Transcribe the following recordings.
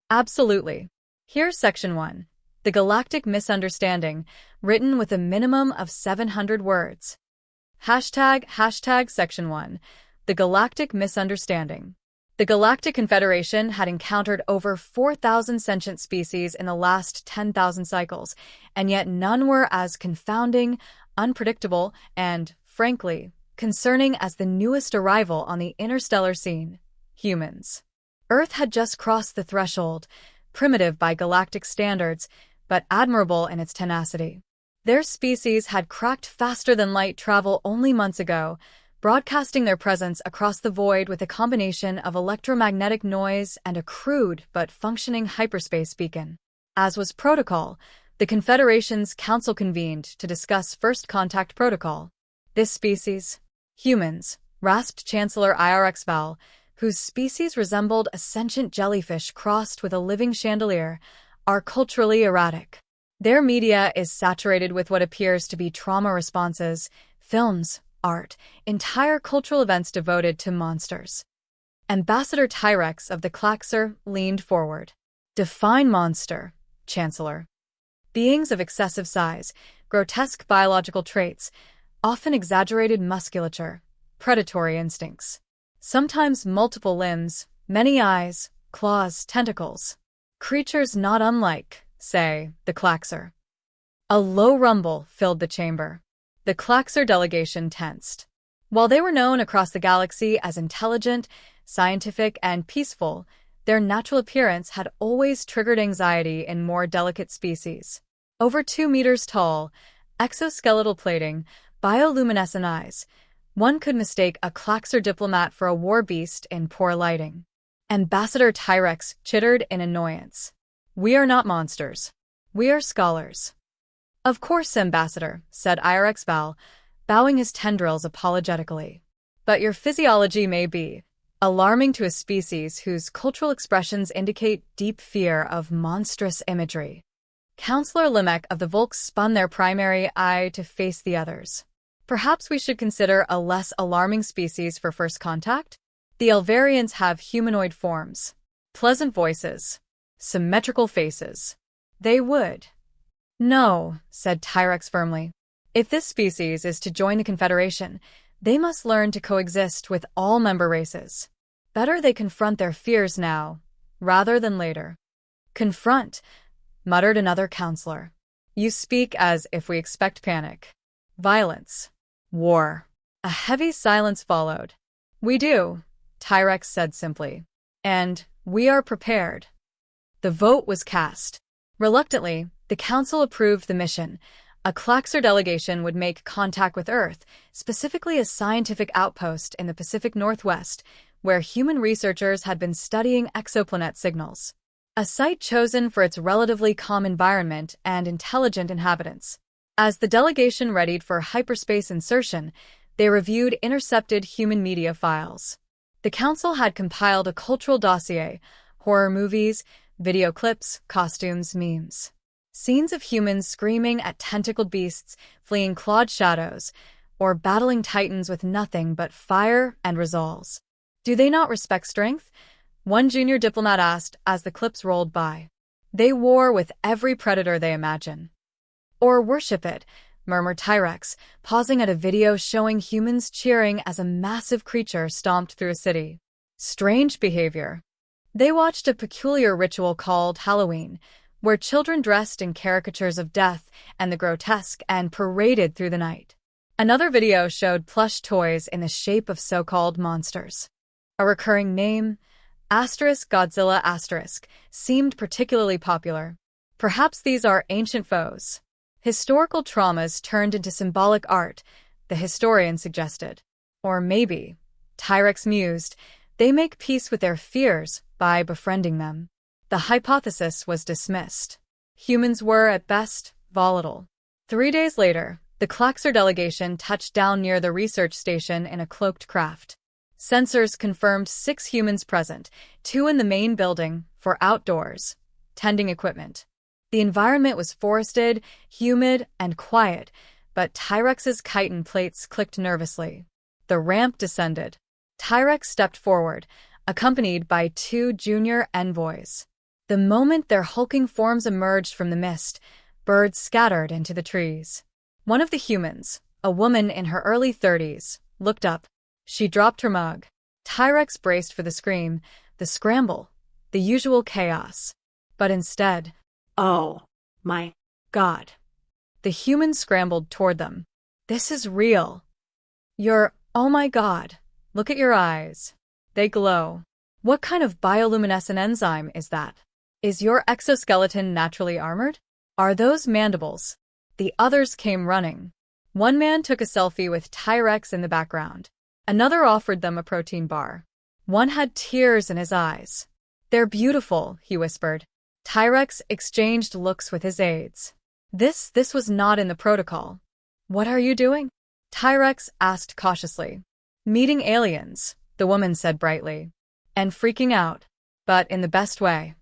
Absolutely. Here's Section 1. The Galactic Misunderstanding, written with a minimum of 700 words. Hashtag Section 1. The Galactic Misunderstanding. The Galactic Confederation had encountered over 4,000 sentient species in the last 10,000 cycles, and yet none were as confounding, unpredictable, and, frankly, concerning as the newest arrival on the interstellar scene: humans. Earth had just crossed the threshold, primitive by galactic standards, but admirable in its tenacity. Their species had cracked faster than light travel only months ago, broadcasting their presence across the void with a combination of electromagnetic noise and a crude but functioning hyperspace beacon. As was protocol, the Confederation's council convened to discuss First Contact Protocol. This species, humans, rasped Chancellor HFY, whose species resembled a sentient jellyfish crossed with a living chandelier, are culturally erratic. Their media is saturated with what appears to be trauma responses, films, art, entire cultural events devoted to monsters. Ambassador Tyrex of the Klaxer leaned forward. Define monster, Chancellor. Beings of excessive size, grotesque biological traits, often exaggerated musculature, predatory instincts. Sometimes multiple limbs, many eyes, claws, tentacles. Creatures not unlike, say, the Klaxer. A low rumble filled the chamber. The Klaxer delegation tensed. While they were known across the galaxy as intelligent, scientific, and peaceful, their natural appearance had always triggered anxiety in more delicate species. Over 2 meters tall, exoskeletal plating, bioluminescent eyes, one could mistake a Klaxer diplomat for a war beast in poor lighting. Ambassador Tyrex chittered in annoyance. We are not monsters. We are scholars. Of course, Ambassador, said HFY, bowing his tendrils apologetically. But your physiology may be alarming to a species whose cultural expressions indicate deep fear of monstrous imagery. Councillor Limek of the Volks spun their primary eye to face the others. Perhaps we should consider a less alarming species for first contact? The Elvarians have humanoid forms, pleasant voices, symmetrical faces. They would. No, said Tyrex firmly. If this species is to join the Confederation, they must learn to coexist with all member races. Better they confront their fears now, rather than later. Confront, muttered another counselor. You speak as if we expect panic, violence, war. A heavy silence followed. We do, Tyrex said simply. And we are prepared. The vote was cast. Reluctantly, the council approved the mission. A Klaxer delegation would make contact with Earth, specifically a scientific outpost in the Pacific Northwest, where human researchers had been studying exoplanet signals. A site chosen for its relatively calm environment and intelligent inhabitants. As the delegation readied for hyperspace insertion, they reviewed intercepted human media files. The council had compiled a cultural dossier: horror movies, video clips, costumes, memes. Scenes of humans screaming at tentacled beasts, fleeing clawed shadows, or battling titans with nothing but fire and resolves. Do they not respect strength? One junior diplomat asked as the clips rolled by. They war with every predator they imagine. Or worship it, murmured Tyrex, pausing at a video showing humans cheering as a massive creature stomped through a city. Strange behavior. They watched a peculiar ritual called Halloween, where children dressed in caricatures of death and the grotesque and paraded through the night. Another video showed plush toys in the shape of so-called monsters. A recurring name, Godzilla*, seemed particularly popular. Perhaps these are ancient foes. Historical traumas turned into symbolic art, the historian suggested. Or maybe, Tyrex mused, they make peace with their fears by befriending them. The hypothesis was dismissed. Humans were, at best, volatile. 3 days later, the Klaxer delegation touched down near the research station in a cloaked craft. Sensors confirmed 6 humans present, 2 in the main building, for outdoors tending equipment. The environment was forested, humid, and quiet, but Tyrex's chitin plates clicked nervously. The ramp descended. Tyrex stepped forward, accompanied by 2 junior envoys. The moment their hulking forms emerged from the mist, birds scattered into the trees. One of the humans, a woman in her early 30s, looked up. She dropped her mug. T-Rex braced for the scream, the scramble, the usual chaos. But instead, Oh, my God. The human scrambled toward them. This is real. Oh my God. Look at your eyes. They glow. What kind of bioluminescent enzyme is that? Is your exoskeleton naturally armored? Are those mandibles? The others came running. One man took a selfie with T-Rex in the background. Another offered them a protein bar. One had tears in his eyes. They're beautiful, he whispered. T-Rex exchanged looks with his aides. This was not in the protocol. What are you doing? T-Rex asked cautiously. Meeting aliens, the woman said brightly. And freaking out, but in the best way.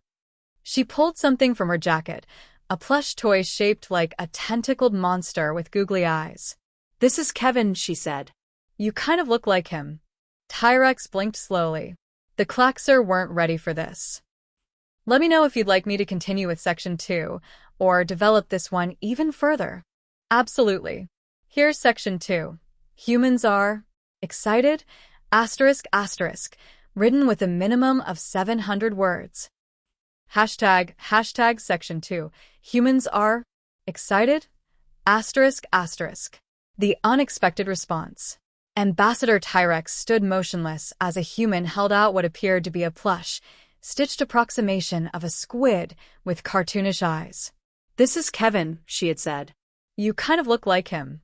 She pulled something from her jacket, a plush toy shaped like a tentacled monster with googly eyes. This is Kevin, she said. You kind of look like him. T-Rex blinked slowly. The Klaxer weren't ready for this. Let me know if you'd like me to continue with Section 2, or develop this one even further. Absolutely. Here's Section 2. Humans are excited, ***, written with a minimum of 700 words. Hashtag Section 2. Humans are excited, ***. The unexpected response. Ambassador T-Rex stood motionless as a human held out what appeared to be a plush, stitched approximation of a squid with cartoonish eyes. This is Kevin, she had said. You kind of look like him.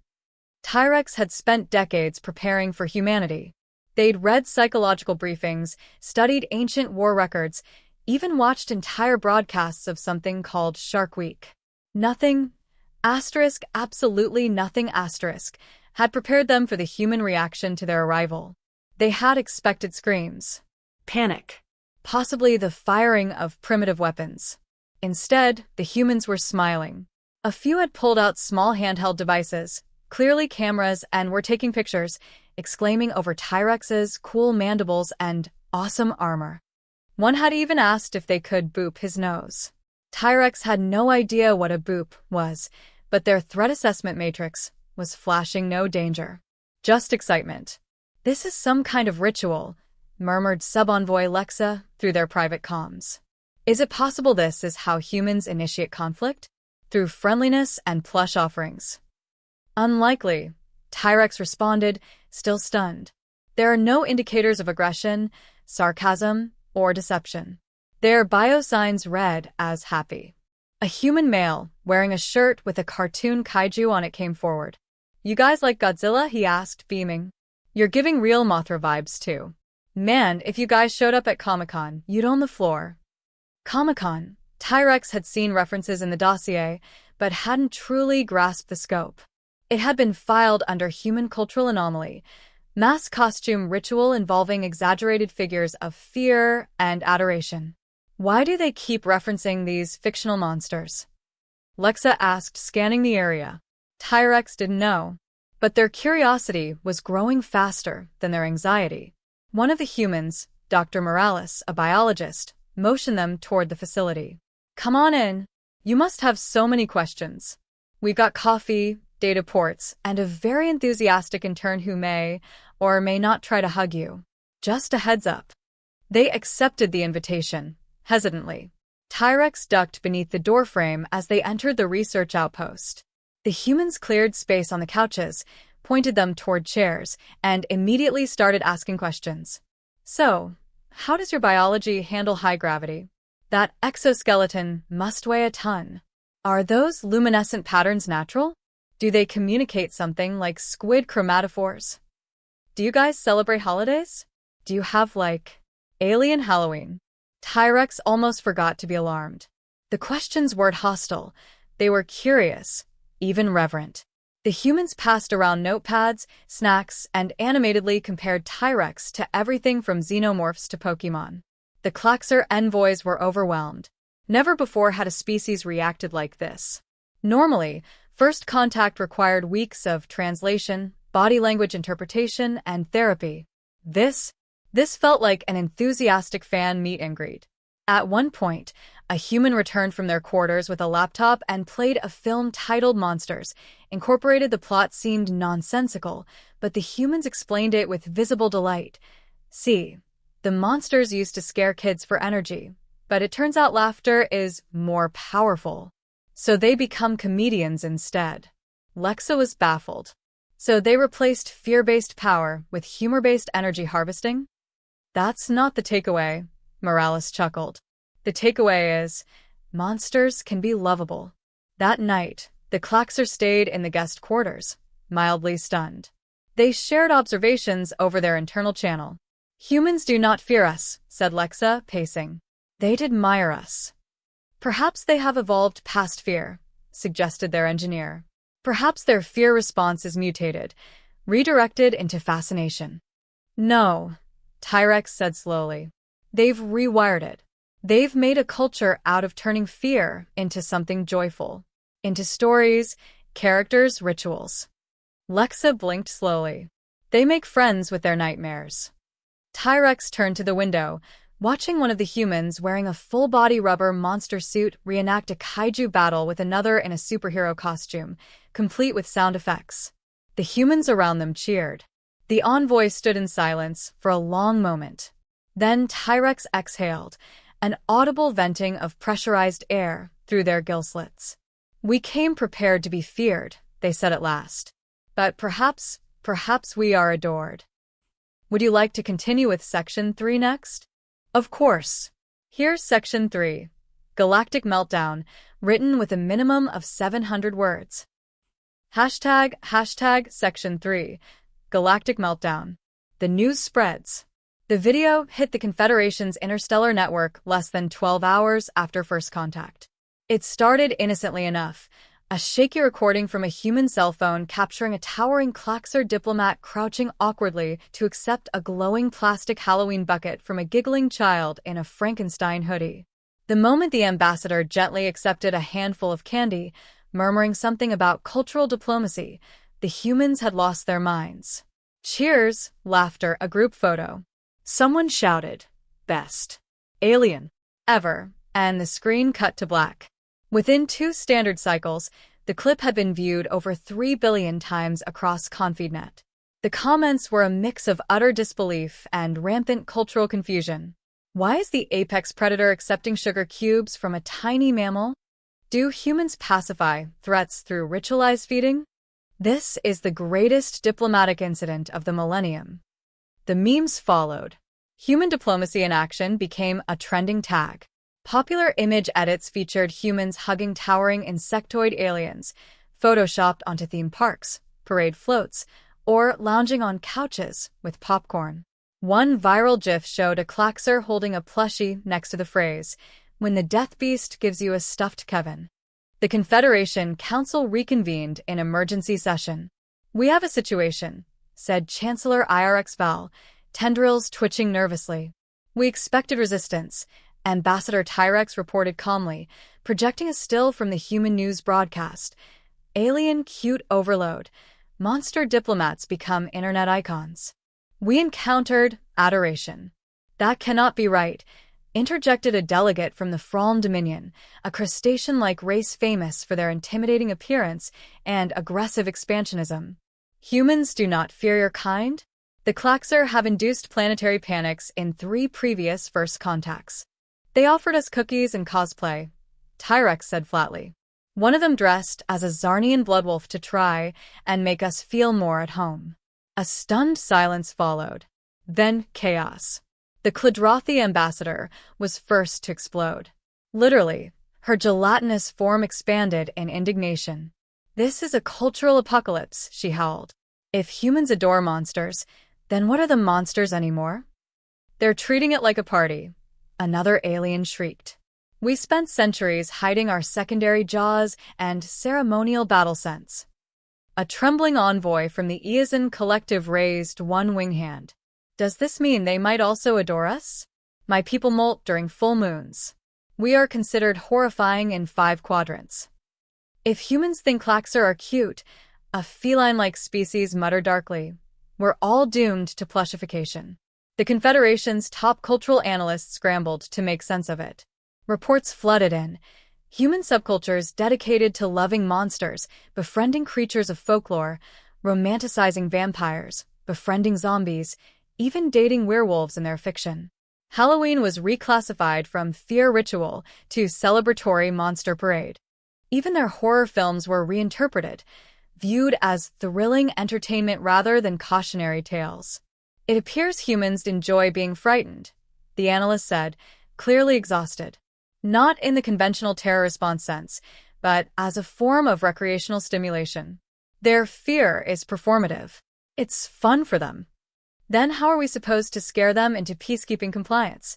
T-Rex had spent decades preparing for humanity. They'd read psychological briefings, studied ancient war records, even watched entire broadcasts of something called Shark Week. Nothing, absolutely nothing, had prepared them for the human reaction to their arrival. They had expected screams. Panic. Possibly the firing of primitive weapons. Instead, the humans were smiling. A few had pulled out small handheld devices, clearly cameras, and were taking pictures, exclaiming over T-Rex's cool mandibles and awesome armor. One had even asked if they could boop his nose. T-Rex had no idea what a boop was, but their threat assessment matrix was flashing no danger. Just excitement. This is some kind of ritual, murmured sub-envoy Lexa through their private comms. Is it possible this is how humans initiate conflict? Through friendliness and plush offerings. Unlikely, T-Rex responded, still stunned. There are no indicators of aggression, sarcasm, or deception. Their biosigns read as happy. A human male, wearing a shirt with a cartoon kaiju on it, came forward. You guys like Godzilla? He asked, beaming. You're giving real Mothra vibes, too. Man, if you guys showed up at Comic-Con, you'd own the floor. Comic-Con. T-Rex had seen references in the dossier, but hadn't truly grasped the scope. It had been filed under human cultural anomaly, mass costume ritual involving exaggerated figures of fear and adoration. Why do they keep referencing these fictional monsters? Lexa asked, scanning the area. T-Rex didn't know, but their curiosity was growing faster than their anxiety. One of the humans, Dr. Morales, a biologist, motioned them toward the facility. Come on in. You must have so many questions. We've got coffee, data ports, and a very enthusiastic intern who may or may not try to hug you. Just a heads up. They accepted the invitation, hesitantly. T-Rex ducked beneath the doorframe as they entered the research outpost. The humans cleared space on the couches, pointed them toward chairs, and immediately started asking questions. So, how does your biology handle high gravity? That exoskeleton must weigh a ton. Are those luminescent patterns natural? Do they communicate something like squid chromatophores? Do you guys celebrate holidays? Do you have, alien Halloween? T-Rex almost forgot to be alarmed. The questions weren't hostile. They were curious, even reverent. The humans passed around notepads, snacks, and animatedly compared T-Rex to everything from xenomorphs to Pokemon. The Klaxer envoys were overwhelmed. Never before had a species reacted like this. Normally, first contact required weeks of translation, body language interpretation, and therapy. This felt like an enthusiastic fan meet and greet. At one point, a human returned from their quarters with a laptop and played a film titled Monsters. Incorporated, the plot seemed nonsensical, but the humans explained it with visible delight. See, the monsters used to scare kids for energy, but it turns out laughter is more powerful. So they become comedians instead. Lexa was baffled. So they replaced fear-based power with humor-based energy harvesting? That's not the takeaway, Morales chuckled. The takeaway is, monsters can be lovable. That night, the Klaxer stayed in the guest quarters, mildly stunned. They shared observations over their internal channel. Humans do not fear us, said Lexa, pacing. They admire us. Perhaps they have evolved past fear, suggested their engineer. Perhaps their fear response is mutated, redirected into fascination. No, Tyrex said slowly. They've rewired it. They've made a culture out of turning fear into something joyful, into stories, characters, rituals. Lexa blinked slowly. They make friends with their nightmares. Tyrex turned to the window, watching one of the humans wearing a full-body rubber monster suit reenact a kaiju battle with another in a superhero costume, complete with sound effects. The humans around them cheered. The envoy stood in silence for a long moment. Then Tyrex exhaled, an audible venting of pressurized air through their gill slits. We came prepared to be feared, they said at last. But perhaps we are adored. Would you like to continue with Section 3 next? Of course. Here's Section 3. Galactic Meltdown, written with a minimum of 700 words. Hashtag Section 3. Galactic Meltdown. The news spreads. The video hit the Confederation's interstellar network less than 12 hours after first contact. It started innocently enough, a shaky recording from a human cell phone capturing a towering Klaxer diplomat crouching awkwardly to accept a glowing plastic Halloween bucket from a giggling child in a Frankenstein hoodie. The moment the ambassador gently accepted a handful of candy, murmuring something about cultural diplomacy, the humans had lost their minds. Cheers, laughter, a group photo. Someone shouted, "Best alien ever," and the screen cut to black. Within 2 standard cycles, the clip had been viewed over 3 billion times across ConfeedNet. The comments were a mix of utter disbelief and rampant cultural confusion. Why is the apex predator accepting sugar cubes from a tiny mammal? Do humans pacify threats through ritualized feeding? This is the greatest diplomatic incident of the millennium. The memes followed. Human diplomacy in action became a trending tag. Popular image edits featured humans hugging towering insectoid aliens, photoshopped onto theme parks, parade floats, or lounging on couches with popcorn. One viral GIF showed a Klaxer holding a plushie next to the phrase, "When the death beast gives you a stuffed Kevin." The Confederation Council reconvened in emergency session. "We have a situation," said Chancellor IRX Val, tendrils twitching nervously. "We expected resistance," Ambassador Tyrex reported calmly, projecting a still from the human news broadcast. "Alien cute overload. Monster diplomats become internet icons." "We encountered adoration." "That cannot be right," interjected a delegate from the Fralm Dominion, a crustacean-like race famous for their intimidating appearance and aggressive expansionism. "Humans do not fear your kind?" The Klaxer have induced planetary panics in 3 previous first contacts. "They offered us cookies and cosplay," Tyrex said flatly. "One of them dressed as a Zarnian bloodwolf to try and make us feel more at home." A stunned silence followed. Then chaos. The Kladrothi ambassador was first to explode. Literally, her gelatinous form expanded in indignation. "This is a cultural apocalypse," she howled. "If humans adore monsters, then what are the monsters anymore? They're treating it like a party," another alien shrieked. "We spent centuries hiding our secondary jaws and ceremonial battle sense." A trembling envoy from the Eozan collective raised one wing hand. "Does this mean they might also adore us? My people molt during full moons. We are considered horrifying in 5 quadrants." "If humans think Klaxer are cute," a feline-like species muttered darkly, "we're all doomed to plushification." The Confederation's top cultural analysts scrambled to make sense of it. Reports flooded in. Human subcultures dedicated to loving monsters, befriending creatures of folklore, romanticizing vampires, befriending zombies, even dating werewolves in their fiction. Halloween was reclassified from fear ritual to celebratory monster parade. Even their horror films were reinterpreted, viewed as thrilling entertainment rather than cautionary tales. It appears humans enjoy being frightened, the analyst said, clearly exhausted. Not in the conventional terror response sense, but as a form of recreational stimulation. Their fear is performative. It's fun for them. Then how are we supposed to scare them into peacekeeping compliance?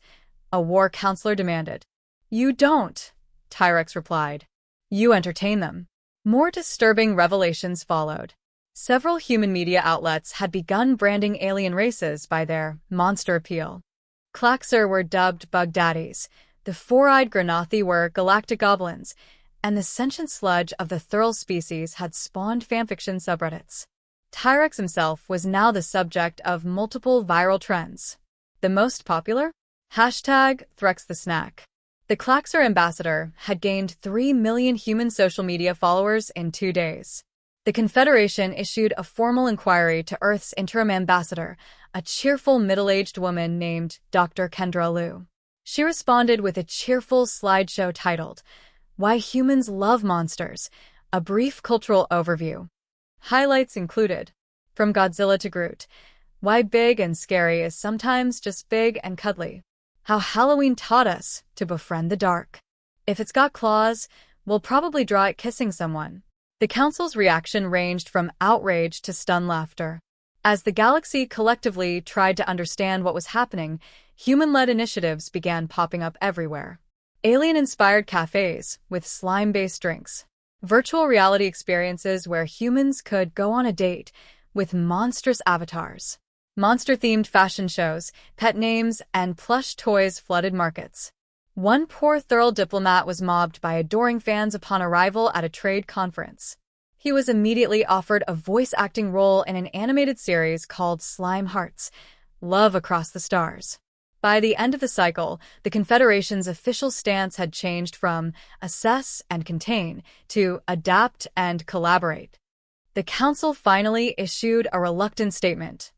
A war counselor demanded. You don't, Tyrex replied. You entertain them. More disturbing revelations followed. Several human media outlets had begun branding alien races by their monster appeal. Klaxer were dubbed Bug Daddies, the four-eyed Granathi were galactic goblins, and the sentient sludge of the Thurl species had spawned fanfiction subreddits. Tyrex himself was now the subject of multiple viral trends. The most popular? #ThruxTheSnack. The Klaxer ambassador had gained 3 million human social media followers in 2 days. The Confederation issued a formal inquiry to Earth's interim ambassador, a cheerful middle-aged woman named Dr. Kendra Liu. She responded with a cheerful slideshow titled, Why Humans Love Monsters, a brief cultural overview. Highlights included, from Godzilla to Groot, why big and scary is sometimes just big and cuddly. How Halloween taught us to befriend the dark. If it's got claws, we'll probably draw it kissing someone. The Council's reaction ranged from outrage to stunned laughter. As the galaxy collectively tried to understand what was happening, human-led initiatives began popping up everywhere. Alien-inspired cafes with slime-based drinks. Virtual reality experiences where humans could go on a date with monstrous avatars. Monster-themed fashion shows, pet names, and plush toys flooded markets. One poor Thurl diplomat was mobbed by adoring fans upon arrival at a trade conference. He was immediately offered a voice-acting role in an animated series called Slime Hearts, Love Across the Stars. By the end of the cycle, the Confederation's official stance had changed from assess and contain to adapt and collaborate. The Council finally issued a reluctant statement.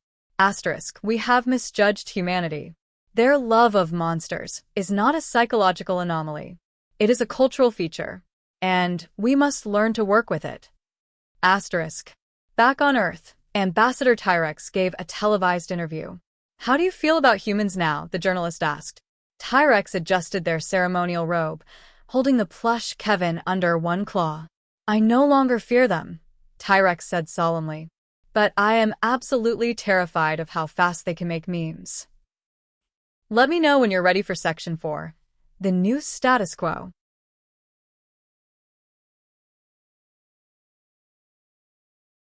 We have misjudged humanity. Their love of monsters is not a psychological anomaly. It is a cultural feature, and we must learn to work with it. Back on Earth, Ambassador Tyrex gave a televised interview. How do you feel about humans now? The journalist asked. Tyrex adjusted their ceremonial robe, holding the plush Kevin under one claw. I no longer fear them, Tyrex said solemnly. But I am absolutely terrified of how fast they can make memes. Let me know when you're ready for Section 4. The new status quo.